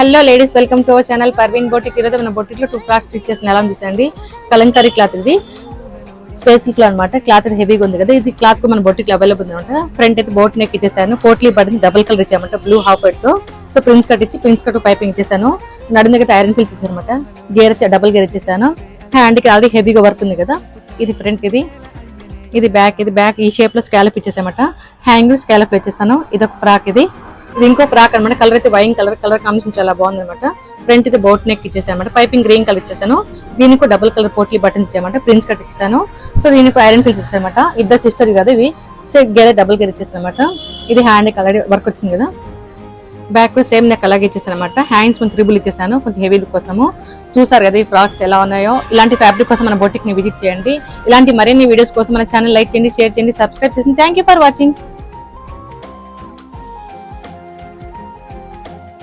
Hello ladies, welcome to our channel Parveen boutique. ఈరోజు మన boutique లో 2 ఫ్రాక్స్ స్టిచ్ చేసిన ఎలా చూసండి. కలంకారీ క్లాత్, ఇది స్పేసిల్ క్లాత్ అనమాట. క్లాత్ హెవీగా ఉంది కదా. ఇది క్లాత్ మన బొటిక్ లో అవైలబుల్ ఉంది అనమాట. ఫ్రంట్ అయితే బోట్ నెక్ ఇచ్చేసాను, పోట్లీ బటన్ డబుల్ కలర్ ఇచ్చామంట, బ్లూ హాఫ్ వైట్ తో. సో ప్రిన్స్ కట్ ఇచ్చి ప్రిన్స్ కట్ పైపింగ్ ఇచ్చేసాను. నడుము దగ్గర ఐరన్ ఫిల్స్ ఇచ్చాను అనమాట. గేర్ డబుల్ గేర్ ఇచ్చేసాను. హ్యాండ్ కి ఆల్రెడీ హెవీగా వర్క్ ఉంది కదా. ఇది ఫ్రంట్, ఇది బ్యాక్. ఇది బ్యాక్ ఈ షేప్ లో స్కాలప్ ఇచ్చేసామట. హ్యాంగ్ స్కాలప్ ఇచ్చేసాను. ఇది ఒక ఫ్రాక్, ఇది ఇంకో ఫ్రాక్ అనమాట. కలర్ అయితే వైన్ కలర్ కాంబినేషన్ చాలా బాగుంది అనమాట. ఫ్రంట్ ఇది బోట్ నెక్ ఇచ్చేసానమాట. పైపింగ్ గ్రీన్ కలర్ ఇచ్చేసాను. దీనికి డబుల్ కలర్ పోట్లీ బటన్స్ ఇచ్చామంట. ప్రిన్స్ కట్ ఇచ్చేసాను. సో దీనికి ఐరన్ ఫిల్స్ ఇచ్చానమాట. ఇద్దరు సిస్టర్ కదా ఇవి. సో గేరే డబుల్ గేర్ ఇచ్చేసానమాట. ఇది హ్యాండ్ కలర్ వర్క్ వచ్చింది కదా. బ్యాక్ సేమ్ నెక్ అలాగే ఇచ్చేసాను అనమాట. హ్యాండ్స్ కొంచెం ట్రిబుల్ ఇచ్చేసాను, కొంచెం హెవీ లుక్ కోసము. చూసారు కదా ఈ ఫ్రాక్స్ ఎలా ఉన్నాయో. ఇలాంటి ఫ్యాబ్రిక్ కోసం మన బొటిక్ ని విజిట్ చేయండి. ఇలాంటి మరిన్ని వీడియోస్ కోసం మన ఛానల్ లైక్ చేయండి, షేర్ చేయండి, సబ్స్క్రైబ్ చేయండి. Thank you for watching.